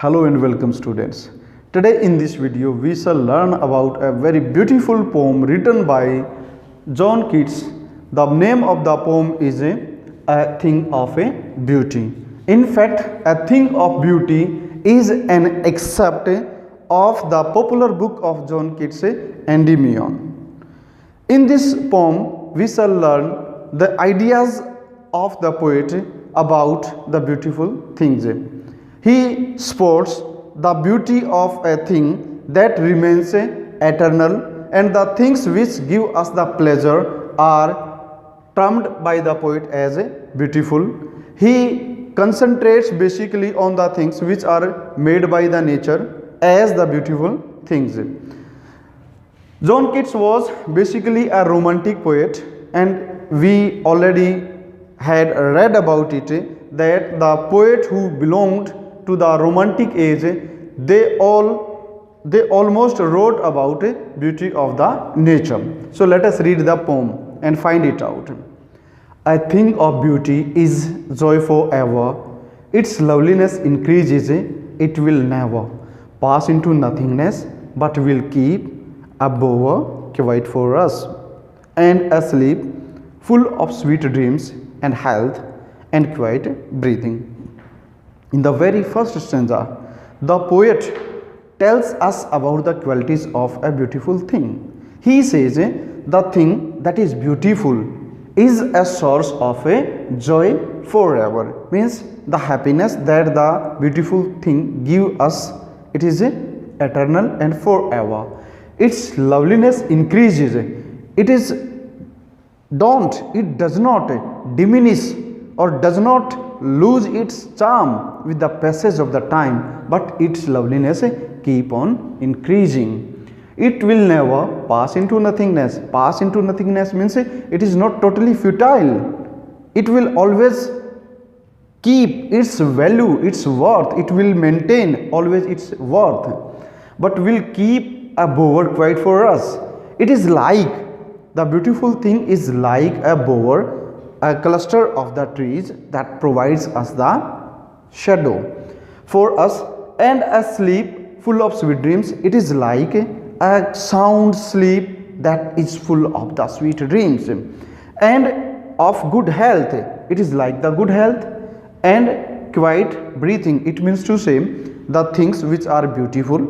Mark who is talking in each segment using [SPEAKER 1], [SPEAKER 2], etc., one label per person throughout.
[SPEAKER 1] Hello and welcome students. Today in this video we shall learn about a very beautiful poem written by John Keats. The name of the poem is A Thing of a Beauty. In fact, A Thing of Beauty is an excerpt of the popular book of John Keats, Endymion. In this poem we shall learn the ideas of the poet about the beautiful things. He sports the beauty of a thing that remains eternal, and the things which give us the pleasure are termed by the poet as beautiful. He concentrates basically on the things which are made by the nature as the beautiful things. John Keats was basically a romantic poet, and we already had read about it that the poet who belonged to the romantic age, they almost wrote about beauty of the nature. So let us read the poem and find it out. A thing of beauty is joy forever. Its loveliness increases, it will never pass into nothingness, but will keep a bower quiet for us, and asleep, full of sweet dreams and health and quiet breathing. In the very first stanza, the poet tells us about the qualities of a beautiful thing. He says the thing that is beautiful is a source of a joy forever. Means the happiness that the beautiful thing give us, it is eternal and forever. Its loveliness increases. It does not diminish or does not lose its charm with the passage of the time, but its loveliness keep on increasing. It will never pass into nothingness. Pass into nothingness means it is not totally futile. It will always keep its value, its worth. It will maintain always its worth, but will keep a bower quiet for us. It is like, the beautiful thing is like a bower, a cluster of the trees that provides us the shadow for us, and a sleep full of sweet dreams. It is like a sound sleep that is full of the sweet dreams, and of good health. It is like the good health and quiet breathing. It means to say the things which are beautiful,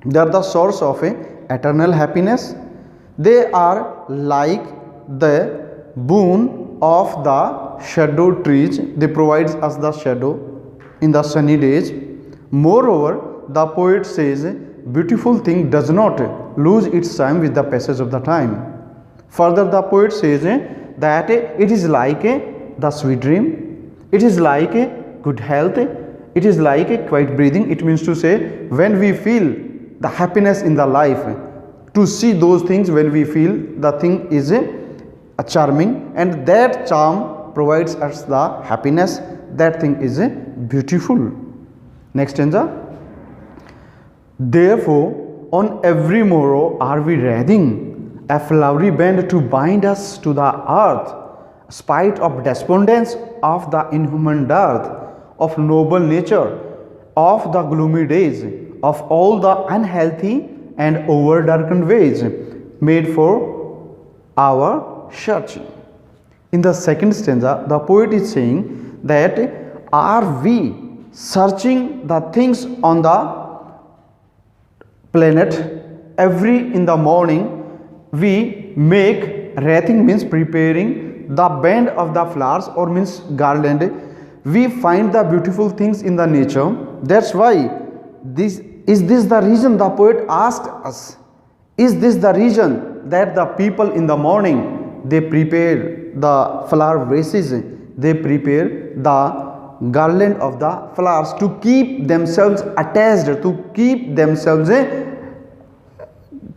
[SPEAKER 1] they are the source of eternal happiness. They are like the boon of the shadow trees. They provide us the shadow in the sunny days. Moreover, the poet says beautiful thing does not lose its time with the passage of the time. Further, the poet says that it is like the sweet dream, it is like good health, it is like quiet breathing. It means to say when we feel the happiness in the life, to see those things, when we feel the thing is a charming, and that charm provides us the happiness, that thing is beautiful. Next stanza. Therefore on every morrow are we wreathing a flowery band to bind us to the earth, spite of despondence of the inhuman dearth of noble nature, of the gloomy days, of all the unhealthy and over darkened ways made for our searching. In the second stanza, the poet is saying that are we searching the things on the planet every in the morning we make wreathing, means preparing the band of the flowers, or means garland. We find the beautiful things in the nature. That's why this the reason the poet asked us, is this the reason that the people in the morning they prepare the flower vases, they prepare the garland of the flowers to keep themselves attached, to keep themselves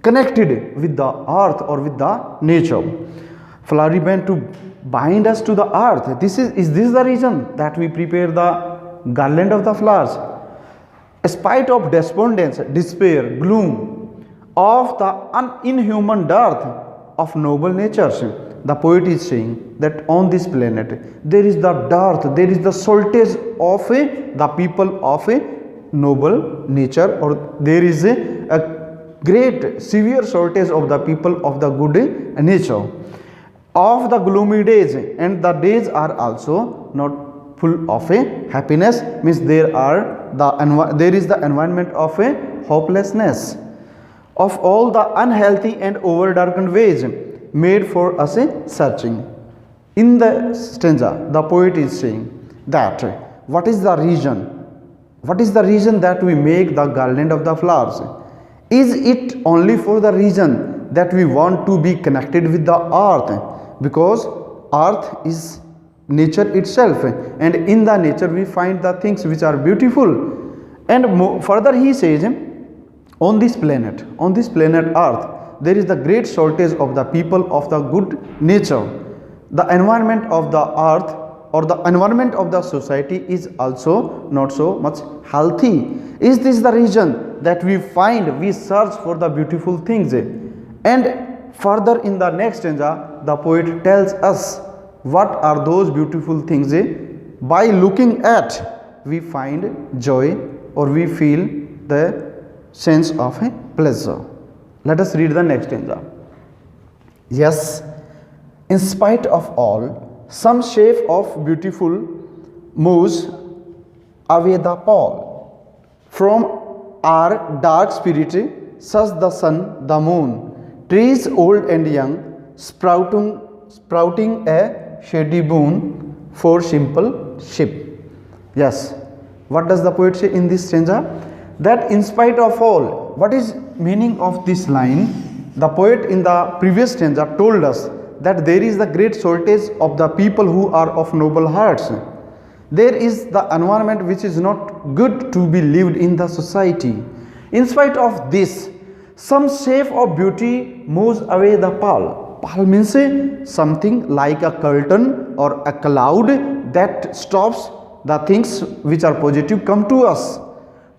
[SPEAKER 1] connected with the earth or with the nature. Flowery band to bind us to the earth. Is this the reason that we prepare the garland of the flowers? Spite of despondence, despair, gloom, of the inhuman dearth of noble natures, the poet is saying that on this planet there is the dearth, there is the shortage of the people of noble nature, or there is a great severe shortage of the people of the good nature. Of the gloomy days, and the days are also not full of a happiness, means there is the environment of a hopelessness. Of all the unhealthy and over darkened ways made for us a searching. In the stanza, the poet is saying that what is the reason? What is the reason that we make the garland of the flowers? Is it only for the reason that we want to be connected with the earth? Because earth is nature itself, and in the nature we find the things which are beautiful. And further he says, on this planet earth, there is the great shortage of the people of the good nature. The environment of the earth, or the environment of the society, is also not so much healthy. Is this the reason that we search for the beautiful things? And further in the next stanza, the poet tells us what are those beautiful things. By looking at, we find joy, or we feel the sense of a pleasure. Let us read the next stanza. Yes, in spite of all, some shape of beautiful moves away the pall. From our dark spirit, such the sun, the moon, trees old and young, sprouting a shady boon for simple sheep. Yes, what does the poet say in this stanza? That in spite of all, what is meaning of this line? The poet in the previous stanza told us that there is the great shortage of the people who are of noble hearts. There is the environment which is not good to be lived in the society. In spite of this, some shape of beauty moves away the pall. Pall means something like a curtain or a cloud that stops the things which are positive come to us.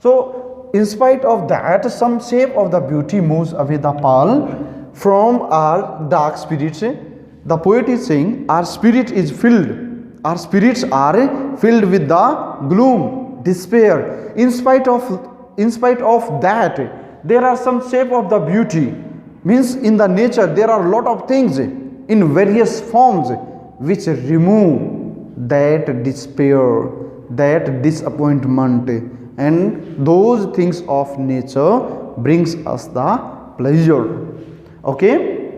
[SPEAKER 1] So in spite of that, some shape of the beauty moves away the pall from our dark spirits. The poet is saying our spirit is filled. Our spirits are filled with the gloom, despair. In spite of that, there are some shape of the beauty. Means in the nature there are a lot of things in various forms which remove that despair, that disappointment, and those things of nature brings us the pleasure. Okay,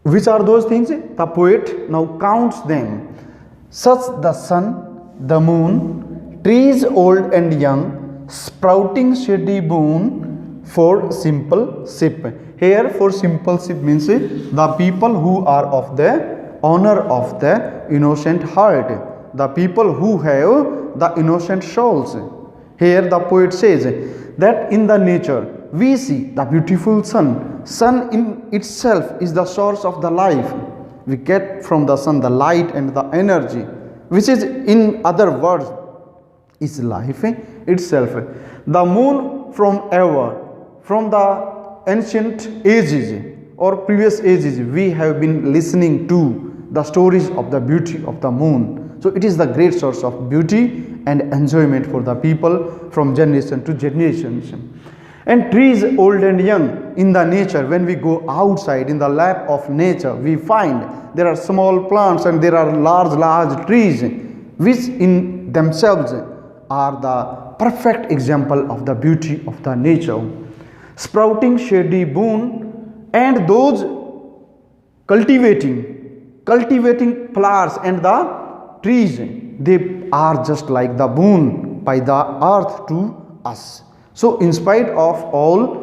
[SPEAKER 1] which are those things? The poet now counts them. Such the sun, the moon, trees old and young, sprouting shady boon for simple sheep. Here for simple sheep means the people who are of the honor of the innocent heart, the people who have the innocent souls. Here the poet says that in the nature we see the beautiful sun. Sun in itself is the source of the life. We get from the sun the light and the energy, which is, in other words, is life itself. The moon from the ancient ages or previous ages, we have been listening to the stories of the beauty of the moon. So it is the great source of beauty and enjoyment for the people from generation to generation. And trees old and young, in the nature, when we go outside in the lap of nature, we find there are small plants and there are large trees, which in themselves are the perfect example of the beauty of the nature. Sprouting shady boon, and those cultivating flowers and the trees, they are just like the boon by the earth to us. So in spite of all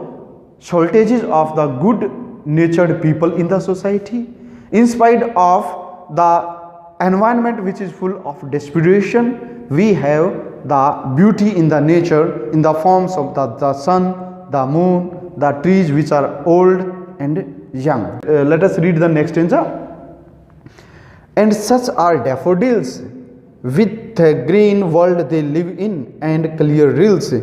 [SPEAKER 1] shortages of the good natured people in the society, in spite of the environment which is full of desperation, we have the beauty in the nature in the forms of the sun, the moon, the trees which are old and young. Let us read the next stanza. And such are daffodils, with the green world they live in, and clear rills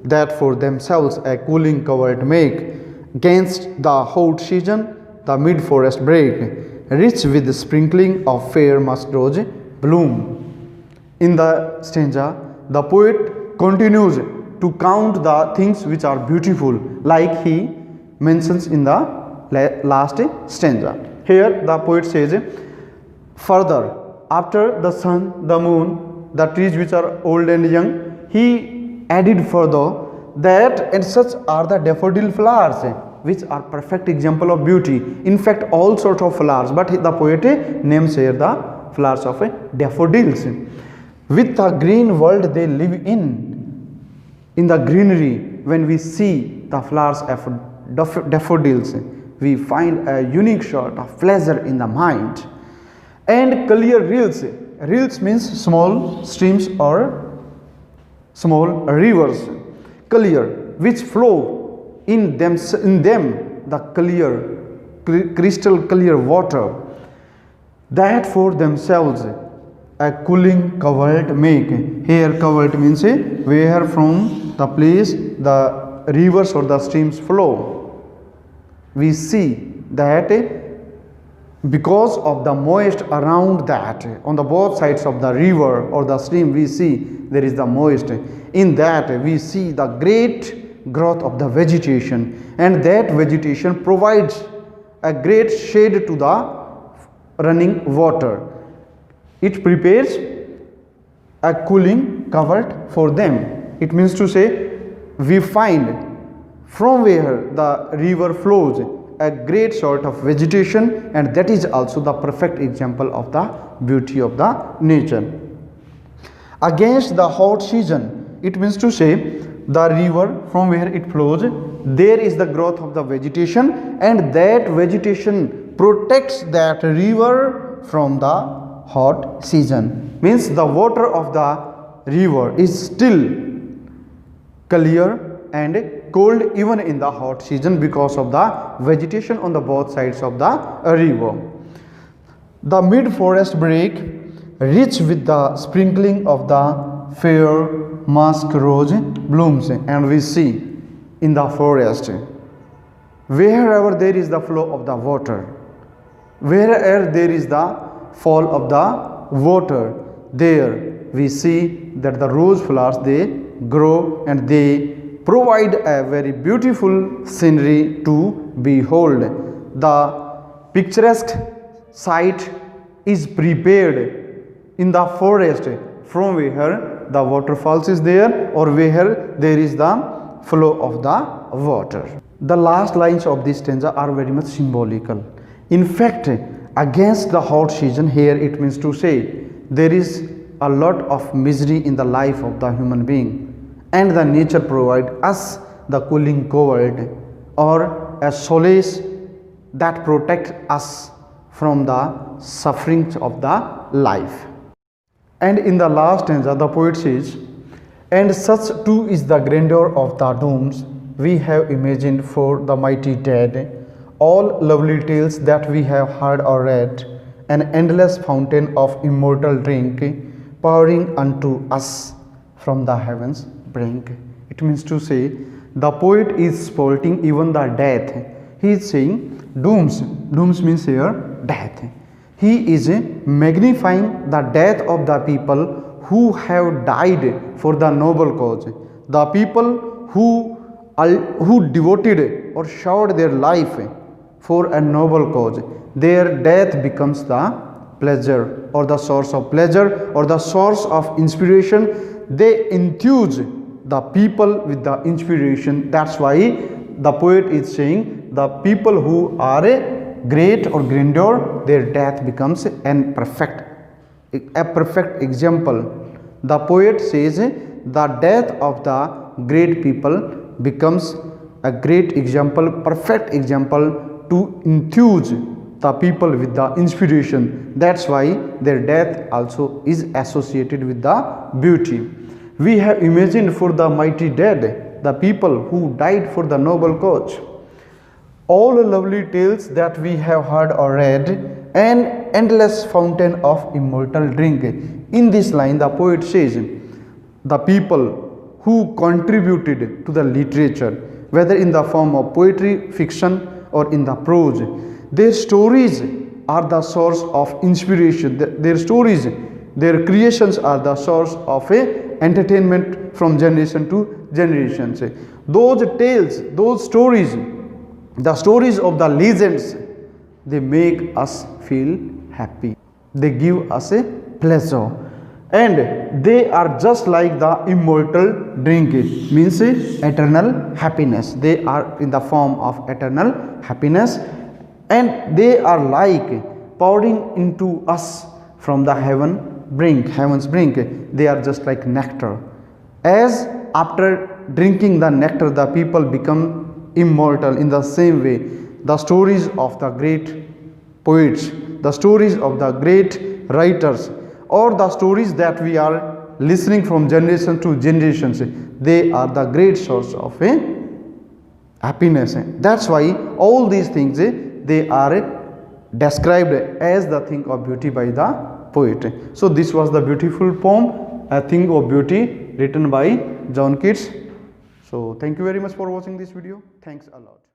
[SPEAKER 1] that for themselves a cooling covert make. Against the hot season the mid forest break, rich with the sprinkling of fair musk rose bloom. In the stanza, the poet continues to count the things which are beautiful, like he mentions in the last stanza. Here the poet says, further, after the sun, the moon, the trees which are old and young, he added further that, and such are the daffodil flowers, which are perfect example of beauty. In fact, all sorts of flowers, but the poet names here the flowers of daffodils. With the green world they live in the greenery, when we see the flowers of daffodils, we find a unique sort of pleasure in the mind. And clear rills, rills means small streams or small rivers, clear, which flow in them the clear, crystal clear water, that for themselves a cooling covert make. Here covert means where from the place the rivers or the streams flow. We see that because of the moist around that, on the both sides of the river or the stream, we see there is the moist. In that we see the great growth of the vegetation, and that vegetation provides a great shade to the running water. It prepares a cooling covert for them. It means to say, we find from where the river flows a great sort of vegetation, and that is also the perfect example of the beauty of the nature. Against the hot season, it means to say the river from where it flows, there is the growth of the vegetation, and that vegetation protects that river from the hot season. Means the water of the river is still clear and cold even in the hot season because of the vegetation on the both sides of the river. The mid forest brake, rich with the sprinkling of the fair musk rose blooms, and we see in the forest, wherever there is the flow of the water, wherever there is the fall of the water, there we see that the rose flowers, they grow and they provide a very beautiful scenery to behold. The picturesque sight is prepared in the forest from where the waterfalls is there or where there is the flow of the water. The last lines of this stanza are very much symbolical. In fact, against the hot season, here it means to say there is a lot of misery in the life of the human being, and the nature provide us the cooling covert or a solace that protects us from the sufferings of the life. And in the last stanza the poet says, and such too is the grandeur of the dooms we have imagined for the mighty dead, all lovely tales that we have heard or read, an endless fountain of immortal drink pouring unto us from the heavens brink. It means to say the poet is sporting even the death. He is saying dooms, dooms means here death. He is magnifying the death of the people who have died for the noble cause, the people who devoted or showed their life for a noble cause. Their death becomes the pleasure or the source of pleasure or the source of inspiration. They enthuse the people with the inspiration. That's why the poet is saying the people who are great or grandeur, their death becomes a perfect example. The poet says the death of the great people becomes a great example, perfect example to enthuse the people with the inspiration. That's why their death also is associated with the beauty. We have imagined for the mighty dead, the people who died for the noble cause, all the lovely tales that we have heard or read, an endless fountain of immortal drink. In this line the poet says the people who contributed to the literature, whether in the form of poetry, fiction or in the prose, their stories are the source of inspiration. Their stories, their creations are the source of a entertainment from generation to generation. Those tales, those stories, the stories of the legends, they make us feel happy. They give us a pleasure, and they are just like the immortal drink, means eternal happiness. They are in the form of eternal happiness, and they are like pouring into us from the heaven's brink. They are just like nectar. As after drinking the nectar, the people become immortal. In the same way, the stories of the great poets, the stories of the great writers, or the stories that we are listening from generation to generations, they are the great source of happiness. That's why all these things, they are described as the thing of beauty by the poet. So this was the beautiful poem, A Thing of Beauty, written by John Keats. So thank you very much for watching this video. Thanks a lot.